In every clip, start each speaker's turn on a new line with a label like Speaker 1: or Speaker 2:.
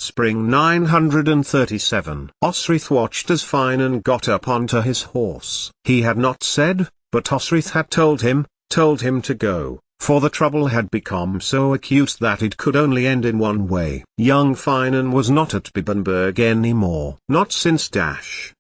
Speaker 1: Spring 937. Osrith watched as Finan got up onto his horse. He had not said, but Osrith had told him to go, for the trouble had become so acute that it could only end in one way. Young Finan was not at Bibbenberg anymore. Not since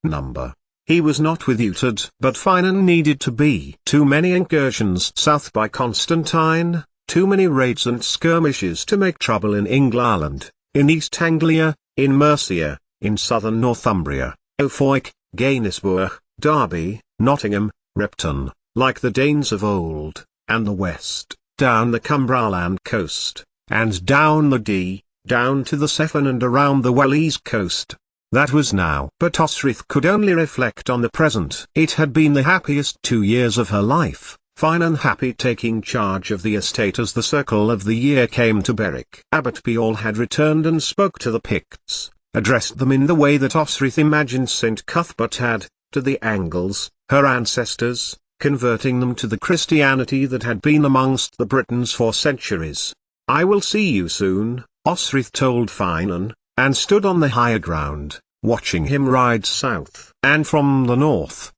Speaker 1: number. He was not with Utad. But Finan needed to be. Too many incursions south by Constantine, too many raids and skirmishes to make trouble in England, in East Anglia, in Mercia, in southern Northumbria, Ofoik, Gainsborough, Derby, Nottingham, Repton, like the Danes of old, and the west, down the Cumberland coast, and down the Dee, down to the Severn and around the Wales coast. That was now. But Osrith could only reflect on the present. It had been the happiest 2 years of her life, fine and happy, taking charge of the estate as the circle of the year came to Berwick. Abbot Beorl had returned and spoke to the Picts, addressed them in the way that Osrith imagined St. Cuthbert had, to the Angles, her ancestors, converting them to the Christianity that had been amongst the Britons for centuries. "I will see you soon," Osrith told Finan, and stood on the higher ground, watching him ride south. And from the north,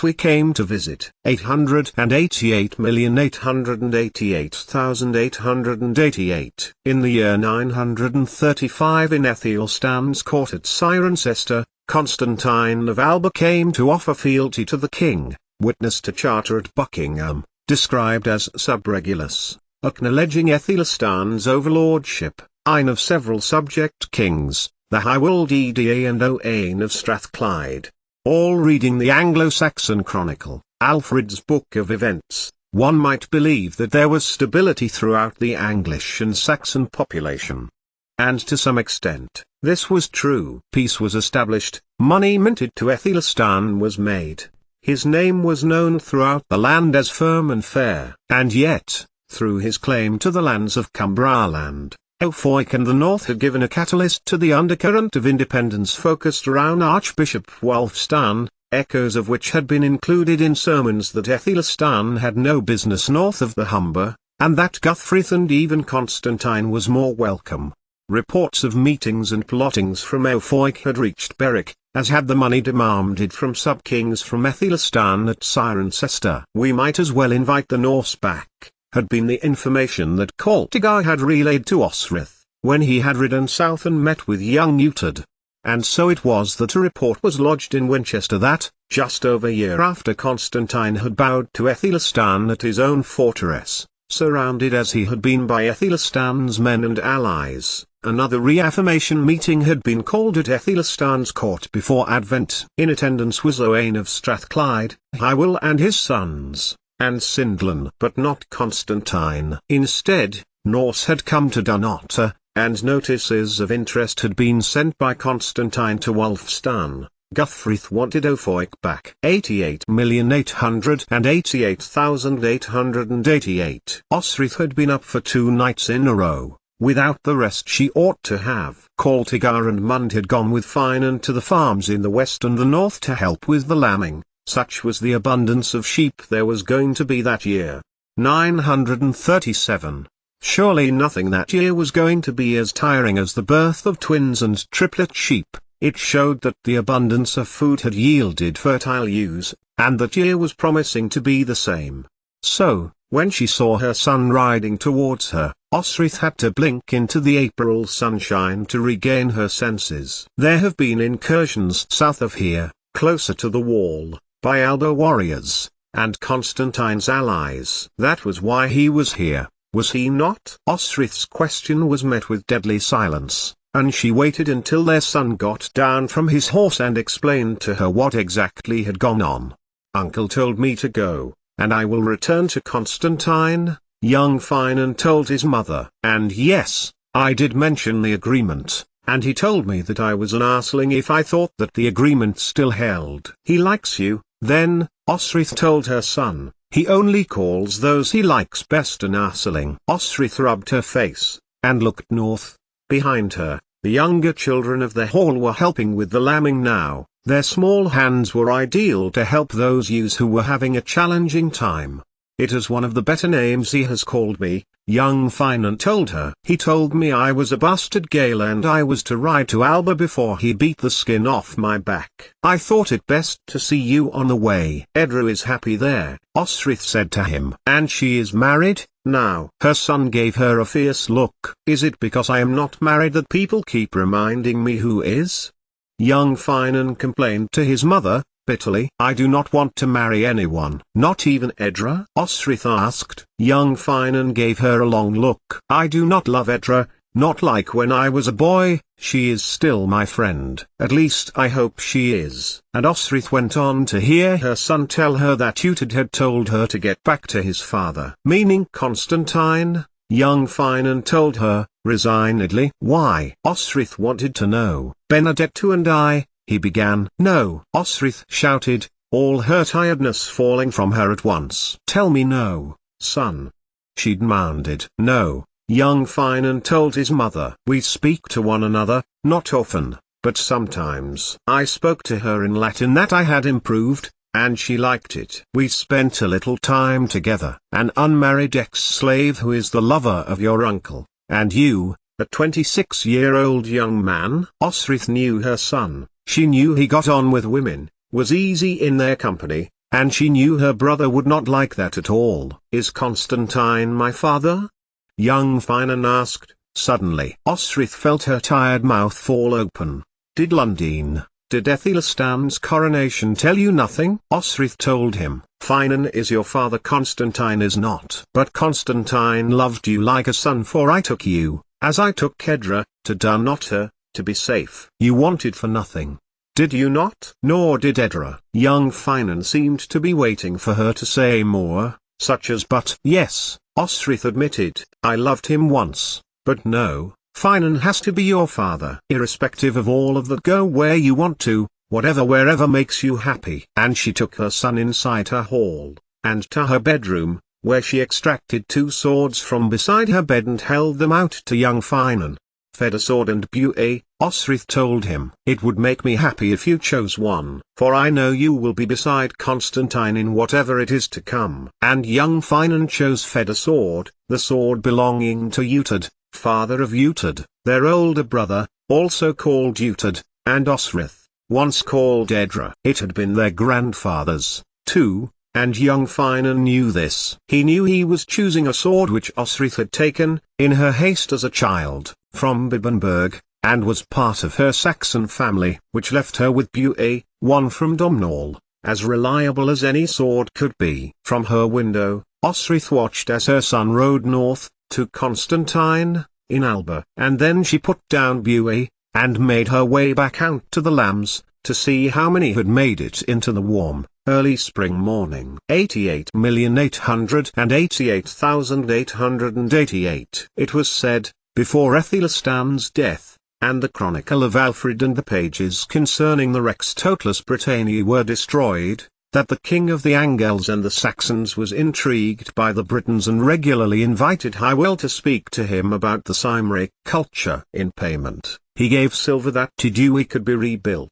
Speaker 1: we came to visit. 888,888,888. In the year 935 in Ethelstan's court at Cirencester, Constantine of Alba came to offer fealty to the king, witnessed a charter at Buckingham, described as subregulus, acknowledging Ethelstan's overlordship, Ein of several subject kings, the Hywel Dda and Owain of Strathclyde. All reading the Anglo-Saxon Chronicle, Alfred's Book of Events, one might believe that there was stability throughout the Anglish and Saxon population. And to some extent, this was true. Peace was established, money minted to Aethelstan was made. His name was known throughout the land as firm and fair. And yet, through his claim to the lands of Cumbraland, Ofoik and the North had given a catalyst to the undercurrent of independence focused around Archbishop Wulfstan, echoes of which had been included in sermons that Aethelstan had no business north of the Humber, and that Guthfrith and even Constantine was more welcome. Reports of meetings and plottings from Ofoik had reached Berwick, as had the money demanded from sub-kings from Aethelstan at Cirencester. "We might as well invite the Norse back," had been the information that Celtigar had relayed to Osrith, when he had ridden south and met with young Utad. And so it was that a report was lodged in Winchester that, just over a year after Constantine had bowed to Aethelstan at his own fortress, surrounded as he had been by Aethelstan's men and allies, another reaffirmation meeting had been called at Aethelstan's court before Advent. In attendance was Owain of Strathclyde, Hywel and his sons, and Sindlan, but not Constantine. Instead, Norse had come to Dunnottar, and notices of interest had been sent by Constantine to Wulfstan. Guthfrith wanted Ofoik back. 88,888,888. Osrith had been up for 2 nights in a row, without the rest she ought to have. Celtigar and Mund had gone with Finan to the farms in the west and the north to help with the lambing. Such was the abundance of sheep there was going to be that year. 937. Surely nothing that year was going to be as tiring as the birth of twins and triplet sheep. It showed that the abundance of food had yielded fertile ewes, and that year was promising to be the same. So, when she saw her son riding towards her, Osrith had to blink into the April sunshine to regain her senses. There have been incursions south of here, closer to the wall, by Alba warriors, and Constantine's allies. That was why he was here, was he not? Osrith's question was met with deadly silence, and she waited until their son got down from his horse and explained to her what exactly had gone on. "Uncle told me to go, and I will return to Constantine," young Finan told his mother. "And yes, I did mention the agreement. And he told me that I was an arseling if I thought that the agreement still held." "He likes you, then," Osrith told her son. "He only calls those he likes best an arseling." Osrith rubbed her face, and looked north. Behind her, the younger children of the hall were helping with the lambing now. Their small hands were ideal to help those ewes who were having a challenging time. "It is one of the better names he has called me," Young Finan told her. He told me I was a bastard Gale and I was to ride to Alba before he beat the skin off my back. I thought it best to see you on the way. Edra is happy there, Osrith said to him. And she is married, now. Her son gave her a fierce look. Is it because I am not married that people keep reminding me who is? Young Finan complained to his mother, bitterly. I do not want to marry anyone. Not even Edra? Osrith asked. Young Finan gave her a long look. I do not love Edra, not like when I was a boy. She is still my friend. At least I hope she is. And Osrith went on to hear her son tell her that Utad had told her to get back to his father. Meaning Constantine? Young Finan told her, resignedly. Why? Osrith wanted to know. Benedetto and I, he began. No, Osrith shouted, all her tiredness falling from her at once. Tell me no, son. She demanded. No, young Finan told his mother. We speak to one another, not often, but sometimes. I spoke to her in Latin that I had improved, and she liked it. We spent a little time together. An unmarried ex-slave who is the lover of your uncle, and you, a 26-year-old young man. Osrith knew her son. She knew he got on with women, was easy in their company, and she knew her brother would not like that at all. Is Constantine my father? Young Finan asked, suddenly. Osrith felt her tired mouth fall open. Did Ethelstan's coronation tell you nothing? Osrith told him. Finan is your father, Constantine is not. But Constantine loved you like a son, for I took you, as I took Edra, to Dunnottar, to be safe. You wanted for nothing. Did you not? Nor did Edra. Young Finan seemed to be waiting for her to say more, such as but. Yes, Osrith admitted. I loved him once, but no, Finan has to be your father. Irrespective of all of that, go where you want to, wherever makes you happy. And she took her son inside her hall, and to her bedroom, where she extracted 2 swords from beside her bed and held them out to young Finan. Fedasword and Buet, Osrith told him. It would make me happy if you chose one, for I know you will be beside Constantine in whatever it is to come. And young Finan chose Fedasword, the sword belonging to Utad, father of Utad, their older brother, also called Utad, and Osrith, once called Edra. It had been their grandfather's, too, and young Finan knew this. He knew he was choosing a sword which Osrith had taken, in her haste as a child, from Bibbenberg, and was part of her Saxon family, which left her with Buet, one from Domnall, as reliable as any sword could be. From her window, Osrith watched as her son rode north, to Constantine, in Alba. And then she put down Buet, and made her way back out to the lambs, to see how many had made it into the warm, early spring morning. 88,888,888. It was said, before Ethelstan's death, and the Chronicle of Alfred and the pages concerning the Rex Totalus Britanniae were destroyed, that the king of the Angles and the Saxons was intrigued by the Britons and regularly invited Hywel to speak to him about the Cymric culture. In payment, he gave silver that Tidui could be rebuilt,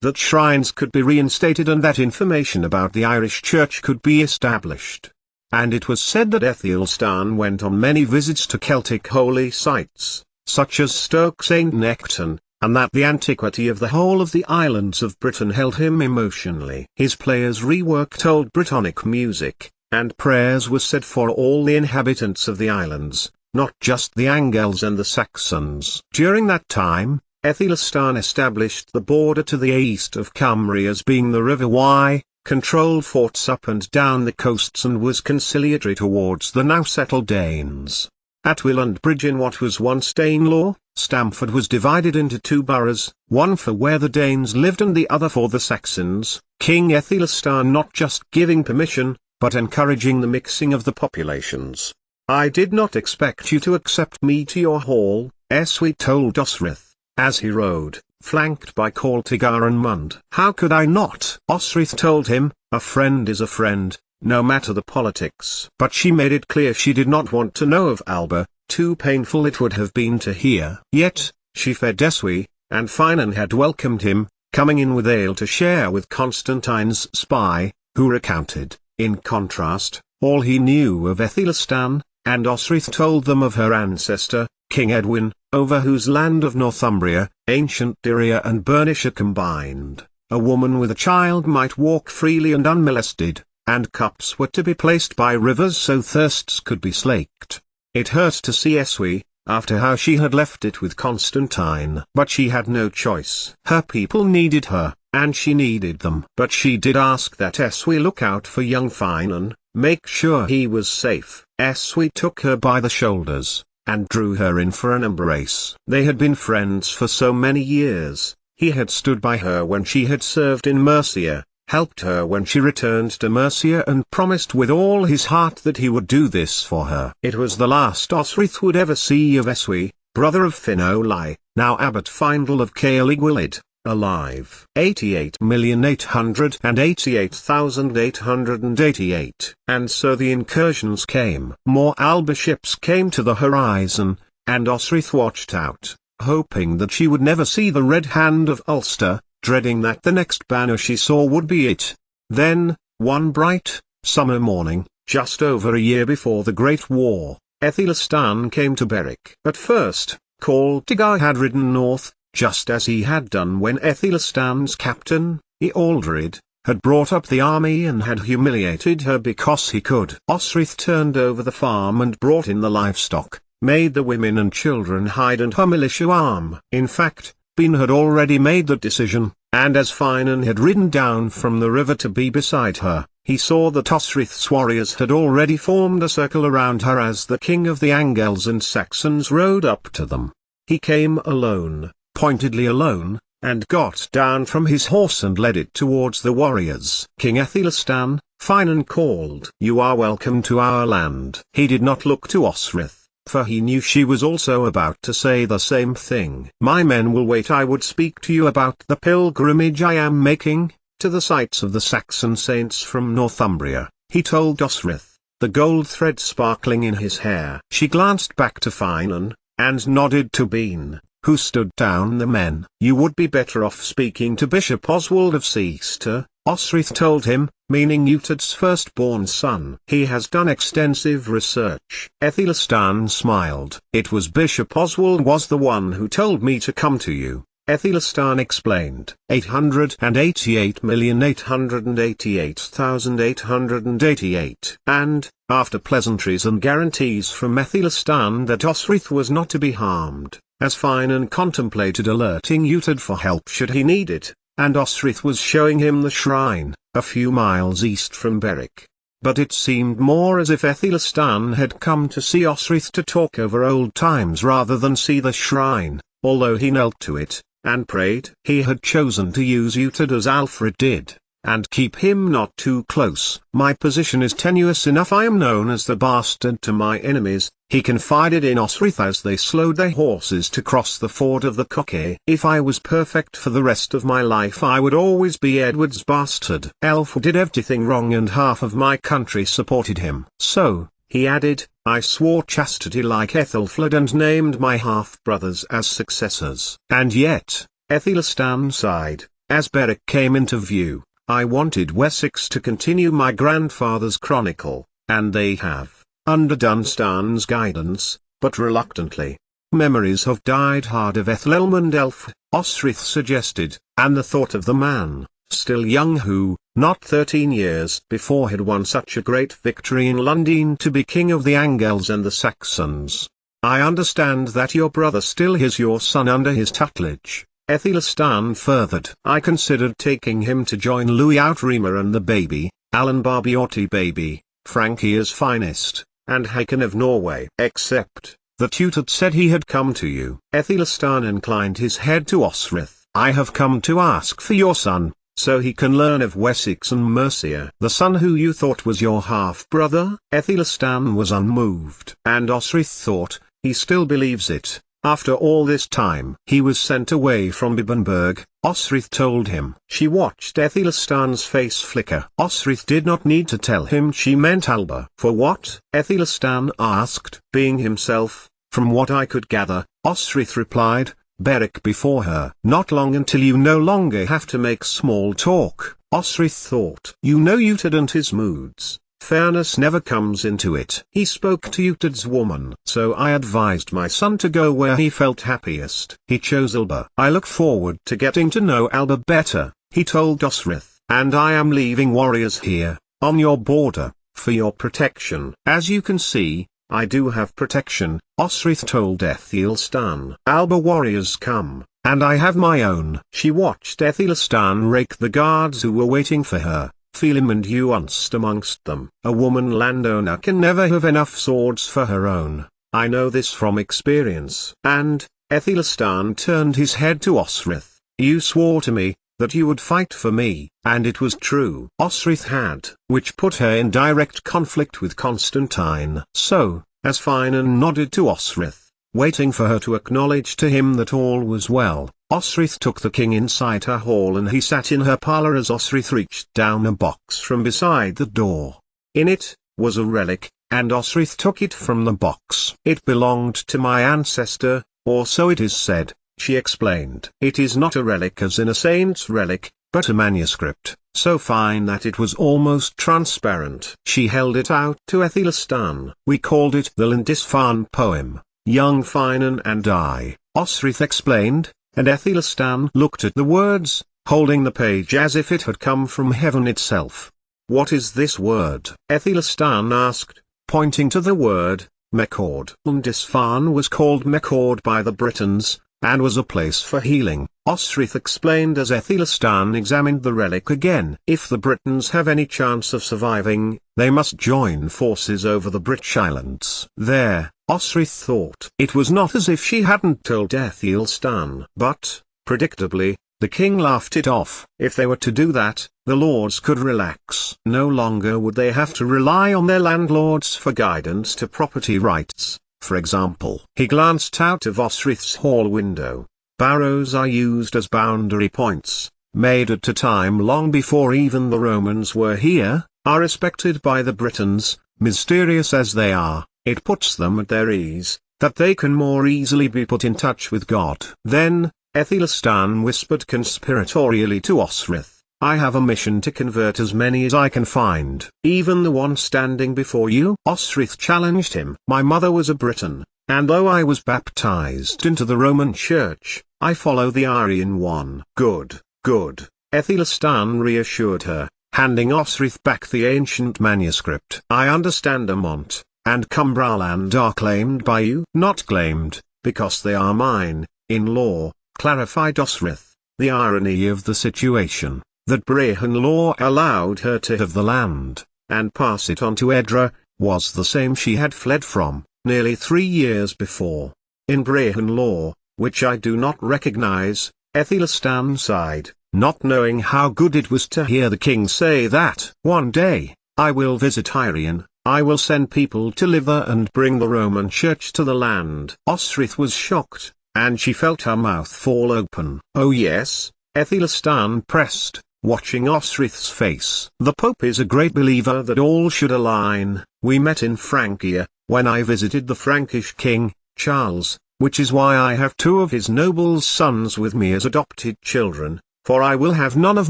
Speaker 1: that shrines could be reinstated, and that information about the Irish Church could be established. And it was said that Ethelstan went on many visits to Celtic holy sites, such as Stoke St. Nectan, and that the antiquity of the whole of the islands of Britain held him emotionally. His players reworked old Brittonic music, and prayers were said for all the inhabitants of the islands, not just the Angles and the Saxons. During that time, Ethelstan established the border to the east of Cymru as being the River Wye, controlled forts up and down the coasts, and was conciliatory towards the now settled Danes. At Willandbridge, in what was once Danelaw, Stamford was divided into 2 boroughs, one for where the Danes lived and the other for the Saxons, King Ethelstan not just giving permission, but encouraging the mixing of the populations. I did not expect you to accept me to your hall, Eswi told Osrith, as he rode, flanked by Caltigar and Mund. How could I not? Osrith told him, a friend is a friend, no matter the politics. But she made it clear she did not want to know of Alba, too painful it would have been to hear. Yet, she fed Eswi, and Finan had welcomed him, coming in with ale to share with Constantine's spy, who recounted, in contrast, all he knew of Ethelstan, and Osrith told them of her ancestor, King Edwin, over whose land of Northumbria, ancient Dyria and Bernicia combined, a woman with a child might walk freely and unmolested, and cups were to be placed by rivers so thirsts could be slaked. It hurt to see Eswe, after how she had left it with Constantine. But she had no choice. Her people needed her, and she needed them. But she did ask that Eswe look out for young Finan, make sure he was safe. Eswe took her by the shoulders, and drew her in for an embrace. They had been friends for so many years. He had stood by her when she had served in Mercia, helped her when she returned to Mercia, and promised with all his heart that he would do this for her. It was the last Osrith would ever see of Eswe, brother of Finoli, now Abbot Findle of Caerlygwylyd, alive. 88,888,888. And so the incursions came. More Alba ships came to the horizon, and Osrith watched out, hoping that she would never see the Red Hand of Ulster, dreading that the next banner she saw would be it. Then, one bright, summer morning, just over a year before the Great War, Aethelstan came to Berwick. At first, Caldegar had ridden north, just as he had done when Aethelstan's captain, Ealdred, had brought up the army and had humiliated her because he could. Osrith turned over the farm and brought in the livestock, made the women and children hide and her militia arm. In fact, Bean had already made the decision, and as Finan had ridden down from the river to be beside her, he saw that Osrith's warriors had already formed a circle around her as the king of the Angles and Saxons rode up to them. He came alone, pointedly alone, and got down from his horse and led it towards the warriors. King Aethelstan, Finan called, "You are welcome to our land." He did not look to Osrith, for he knew she was also about to say the same thing. "My men will wait. I would speak to you about the pilgrimage I am making, to the sites of the Saxon saints from Northumbria," he told Osrith, the gold thread sparkling in his hair. She glanced back to Finan, and nodded to Bean, who stood down the men. "You would be better off speaking to Bishop Oswald of Seaster," Osrith told him, meaning Utad's firstborn son. "He has done extensive research." Aethelstan smiled. "It was Bishop Oswald was the one who told me to come to you," Aethelstan explained. 888,888,888. And, after pleasantries and guarantees from Aethelstan that Osrith was not to be harmed, as Finan contemplated alerting Utad for help should he need it, and Osrith was showing him the shrine, a few miles east from Berwick. But it seemed more as if Aethelstan had come to see Osrith to talk over old times rather than see the shrine, although he knelt to it, and prayed. He had chosen to use Utad as Alfred did, and keep him not too close. "My position is tenuous enough. I am known as the bastard to my enemies," he confided in Osrith as they slowed their horses to cross the ford of the Cockay. "If I was perfect for the rest of my life I would always be Edward's bastard. Elf did everything wrong and half of my country supported him. So," he added, "I swore chastity like Ethelfled and named my half-brothers as successors." And yet, Aethelstan sighed, as Berwick came into view, "I wanted Wessex to continue my grandfather's chronicle, and they have, under Dunstan's guidance, but reluctantly." "Memories have died hard of Ethelelmund Elf," Osrith suggested, and the thought of the man, still young, who, not 13 years before had won such a great victory in Lundin to be king of the Angles and the Saxons. "I understand that your brother still has your son under his tutelage," Aethelstan furthered. "I considered taking him to join Louis Outremer and the baby, Alan Barbiotti baby, Frankier's finest, and Haakon of Norway. Except that Utad said he had come to you." Aethelstan inclined his head to Osrith. "I have come to ask for your son, so he can learn of Wessex and Mercia." "The son who you thought was your half-brother?" Aethelstan was unmoved. And Osrith thought, he still believes it. After all this time. "He was sent away from Bibbenberg," Osrith told him. She watched Aethelstan's face flicker. Osrith did not need to tell him she meant Alba. "For what?" Aethelstan asked. "Being himself, from what I could gather," Osrith replied, Berwick before her. "Not long until you no longer have to make small talk," Osrith thought. "You know Utad and his moods. fairness never comes into it. He spoke to Utad's woman. So I advised my son to go where he felt happiest. He chose Alba. I look forward to getting to know Alba better, he told Osrith. And I am leaving warriors here, on your border, for your protection. As you can see, I do have protection, Osrith told Aethelstan. Alba warriors come, and I have my own. She watched Aethelstan rake the guards who were waiting for her, Phelim and nuanced amongst them. A woman landowner can never have enough swords for her own. I know this from experience. And, Aethelstan turned his head to Osrith, you swore to me, that you would fight for me, and it was true. Osrith had, which put her in direct conflict with Constantine. So, as Finan nodded to Osrith, waiting for her to acknowledge to him that all was well, Osrith took the king inside her hall and he sat in her parlor as Osrith reached down a box from beside the door. In it, was a relic, and Osrith took it from the box. It belonged to my ancestor, or so it is said. She explained. It is not a relic as in a saint's relic, but a manuscript, so fine that it was almost transparent. She held it out to Aethelstan. We called it the Lindisfarne poem, young Finan and I, Osrith explained, and Aethelstan looked at the words, holding the page as if it had come from heaven itself. What is this word? Aethelstan asked, pointing to the word, Mecord. Lindisfarne was called Mecord by the Britons, and was a place for healing, Osrith explained as Aethelstan examined the relic again. If the Britons have any chance of surviving, they must join forces over the British Islands. There, Osrith thought. It was not as if she hadn't told Aethelstan. But, predictably, the king laughed it off. If they were to do that, the lords could relax. No longer would they have to rely on their landlords for guidance to property rights. For example, he glanced out of Osrith's hall window. Barrows are used as boundary points, made at a time long before even the Romans were here, are respected by the Britons, mysterious as they are, it puts them at their ease, that they can more easily be put in touch with God. Then, Aethelstan whispered conspiratorially to Osrith, I have a mission to convert as many as I can find. Even the one standing before you? Osrith challenged him. My mother was a Briton, and though I was baptized into the Roman Church, I follow the Arian one. Good, good, Aethelstan reassured her, handing Osrith back the ancient manuscript. I understand Amont, and Cumbraland are claimed by you. Not claimed, because they are mine, in law, clarified Osrith. The irony of the situation, that Brehon law allowed her to have the land, and pass it on to Edra, was the same she had fled from, nearly 3 years before. In Brehon law, which I do not recognize, Aethelstan sighed, not knowing how good it was to hear the king say that. One day, I will visit Irian, I will send people to live there and bring the Roman Church to the land. Osrith was shocked, and she felt her mouth fall open. Oh yes, Aethelstan pressed, watching Osrith's face. The Pope is a great believer that all should align. We met in Francia, when I visited the Frankish king, Charles, which is why I have 2 of his noble sons with me as adopted children, for I will have none of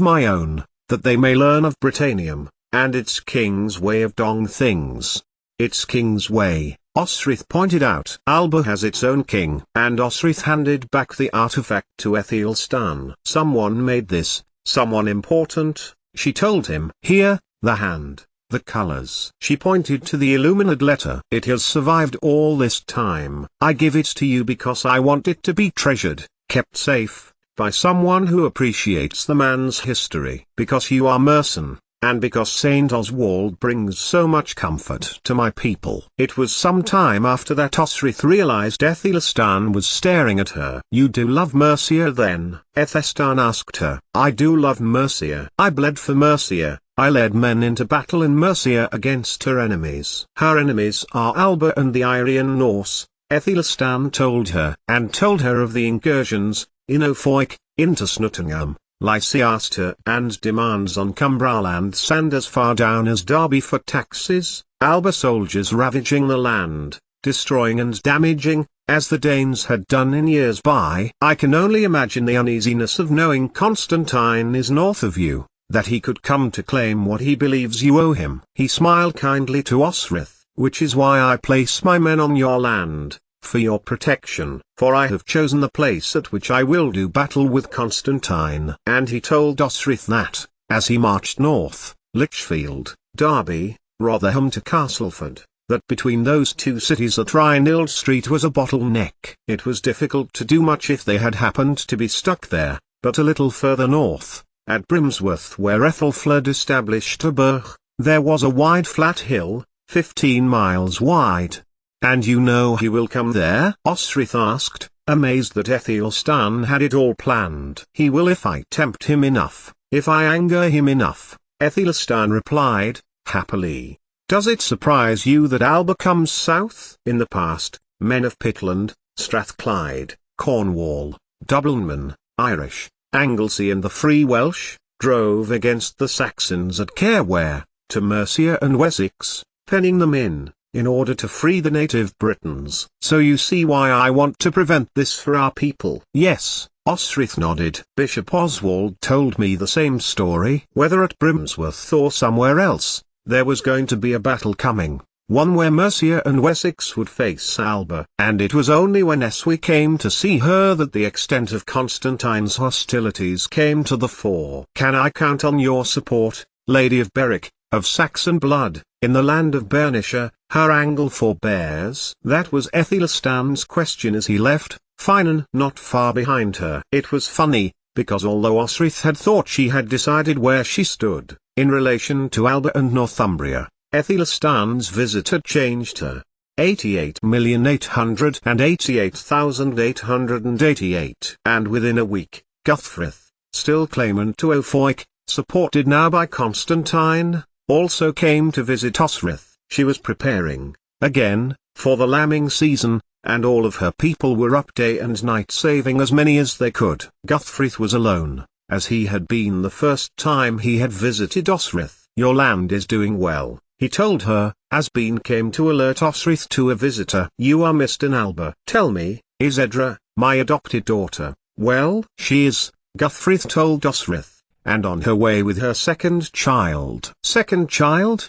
Speaker 1: my own, that they may learn of Britannium, and its king's way of doing things. Its king's way, Osrith pointed out. Alba has its own king. And Osrith handed back the artifact to Aethelstan. Someone made this, someone important, she told him. Here, the hand, the colors. She pointed to the illuminated letter. It has survived all this time. I give it to you because I want it to be treasured, kept safe, by someone who appreciates the man's history. Because you are Merson, and because Saint Oswald brings so much comfort to my people. It was some time after that Osrith realized Aethelstan was staring at her. You do love Mercia then? Aethelstan asked her. I do love Mercia. I bled for Mercia. I led men into battle in Mercia against her enemies. Her enemies are Alba and the Irian Norse, Aethelstan told her. And told her of the incursions, in Ofoic, into Snuttingham, Lyciaster, and demands on Cumbraland and as far down as Derby for taxes, Alba soldiers ravaging the land, destroying and damaging, as the Danes had done in years by. I can only imagine the uneasiness of knowing Constantine is north of you, that he could come to claim what he believes you owe him. He smiled kindly to Osrith, which is why I place my men on your land, for your protection. For I have chosen the place at which I will do battle with Constantine. And he told Osrith that, as he marched north, Lichfield, Derby, Rotherham to Castleford, that between those two cities at Rhineld Street was a bottleneck. It was difficult to do much if they had happened to be stuck there, but a little further north, at Brimsworth where Ethelfled established a burgh, there was a wide flat hill, 15 miles wide. And you know he will come there? Osrith asked, amazed that Aethelstan had it all planned. He will if I tempt him enough, if I anger him enough, Aethelstan replied, happily. Does it surprise you that Alba comes south? In the past, men of Pitland, Strathclyde, Cornwall, Dublinman, Irish, Anglesey and the Free Welsh, drove against the Saxons at Careware, to Mercia and Wessex, penning them in order to free the native Britons. So you see why I want to prevent this for our people. Yes, Osrith nodded. Bishop Oswald told me the same story. Whether at Brimsworth or somewhere else, there was going to be a battle coming, one where Mercia and Wessex would face Alba. And it was only when Eswe came to see her that the extent of Constantine's hostilities came to the fore. Can I count on your support, Lady of Berwick, of Saxon blood, in the land of Bernicia? Her angle forbears. That was Ethelstan's question as he left, Finan not far behind her. It was funny, because although Osrith had thought she had decided where she stood, in relation to Alba and Northumbria, Ethelstan's visit had changed her. 88,888,888. And within a week, Guthfrith, still claimant to Ofoic, supported now by Constantine, also came to visit Osrith. She was preparing, again, for the lambing season, and all of her people were up day and night saving as many as they could. Guthfrith was alone, as he had been the first time he had visited Osrith. Your land is doing well, he told her, as Bean came to alert Osrith to a visitor. You are missed in Alba. Tell me, is Edra, my adopted daughter, well? She is, Guthfrith told Osrith, and on her way with her second child. Second child?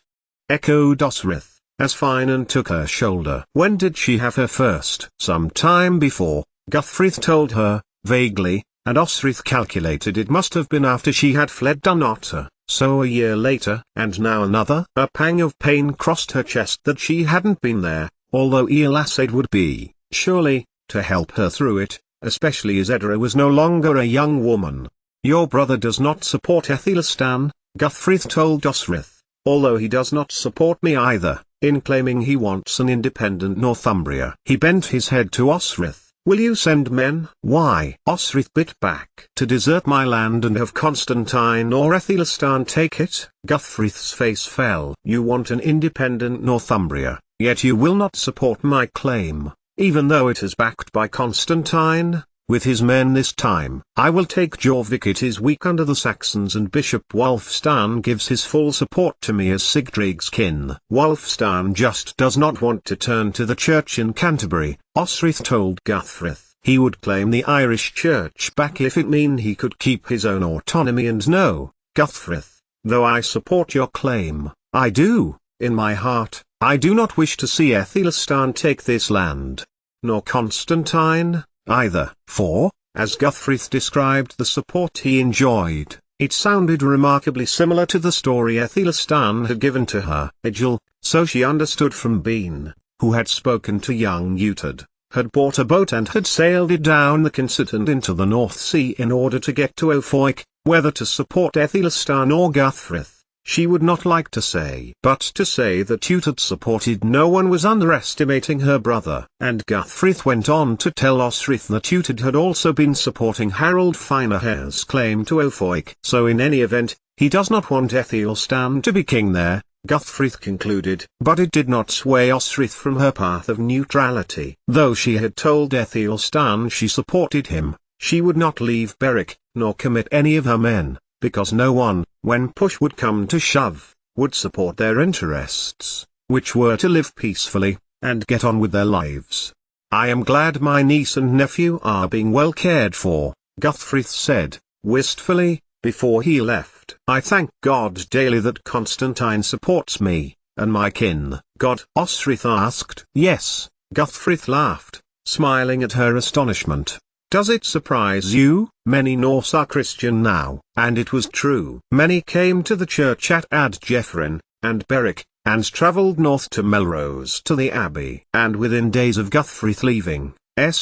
Speaker 1: Echoed Osrith, as Finan took her shoulder. When did she have her first? Some time before, Guthfrith told her, vaguely, and Osrith calculated it must have been after she had fled Dunnottar, so a year later. And now another. A pang of pain crossed her chest that she hadn't been there, although Elasade would be, surely, to help her through it, especially as Edra was no longer a young woman. Your brother does not support Ethelstan, Guthfrith told Osrith. Although he does not support me either, in claiming he wants an independent Northumbria. He bent his head to Osrith. Will you send men? Why? Osrith bit back. To desert my land and have Constantine or Ethelstan take it? Guthfrith's face fell. You want an independent Northumbria, yet you will not support my claim, even though it is backed by Constantine? With his men this time. I will take Jorvik. It is weak under the Saxons and Bishop Wulfstan gives his full support to me as Sigtrygg's kin. Wulfstan just does not want to turn to the church in Canterbury, Osrith told Guthfrith. He would claim the Irish church back if it mean he could keep his own autonomy. And no, Guthfrith, though I support your claim, I do, in my heart, I do not wish to see Ethelstan take this land. Nor Constantine either. For, as Guthfrith described the support he enjoyed, it sounded remarkably similar to the story Ethelstan had given to her. Egil, so she understood from Bean, who had spoken to young Utad, had bought a boat and had sailed it down the Kinset and into the North Sea in order to get to Ofoic. Whether to support Ethelstan or Guthfrith, she would not like to say. But to say that Utad supported no one was underestimating her brother. And Guthfrith went on to tell Osrith that Utad had also been supporting Harold Finehair's claim to Ofoic. So in any event, he does not want Ethelstan to be king there, Guthfrith concluded. But it did not sway Osrith from her path of neutrality. Though she had told Ethelstan she supported him, she would not leave Berwick, nor commit any of her men, because no one, when push would come to shove, would support their interests, which were to live peacefully, and get on with their lives. I am glad my niece and nephew are being well cared for, Guthfrith said, wistfully, before he left. I thank God daily that Constantine supports me, and my kin. God? Osrith asked. Yes, Guthfrith laughed, smiling at her astonishment. Does it surprise you? Many Norse are Christian now. And it was true. Many came to the church at Adjefrin, and Berwick, and travelled north to Melrose to the abbey. And within days of Guthfrith leaving,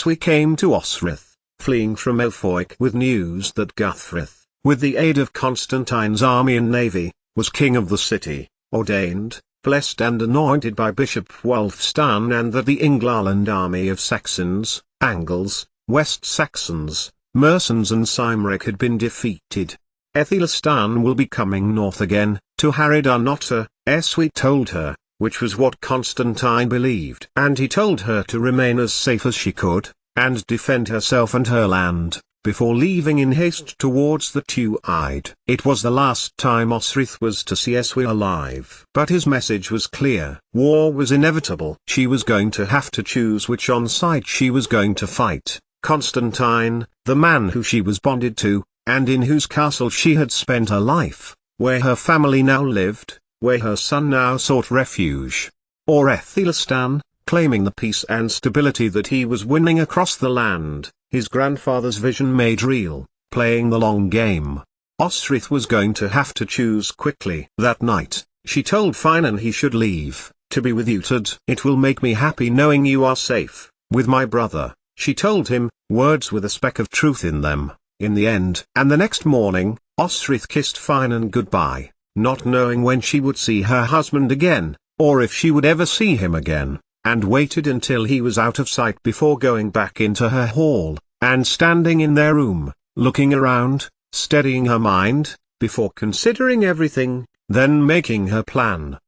Speaker 1: we came to Osrith, fleeing from Elfoic with news that Guthfrith, with the aid of Constantine's army and navy, was king of the city, ordained, blessed and anointed by Bishop Wulfstan, and that the Englaland army of Saxons, Angles, West Saxons, Mersons and Cymric had been defeated. Aethelstan will be coming north again, to harry Dunnottar, we told her, which was what Constantine believed. And he told her to remain as safe as she could, and defend herself and her land, before leaving in haste towards the Two-Eyed. It was the last time Osrith was to see Eswy alive. But his message was clear. War was inevitable. She was going to have to choose which on side she was going to fight. Constantine, the man who she was bonded to, and in whose castle she had spent her life, where her family now lived, where her son now sought refuge. Or Aethelstan, claiming the peace and stability that he was winning across the land, his grandfather's vision made real, playing the long game. Osrith was going to have to choose quickly. That night, she told Finan he should leave, to be with Uhtred. It will make me happy knowing you are safe, with my brother, she told him, words with a speck of truth in them, in the end. And the next morning, Osrith kissed Finan goodbye, not knowing when she would see her husband again, or if she would ever see him again, and waited until he was out of sight before going back into her hall, and standing in their room, looking around, steadying her mind, before considering everything, then making her plan.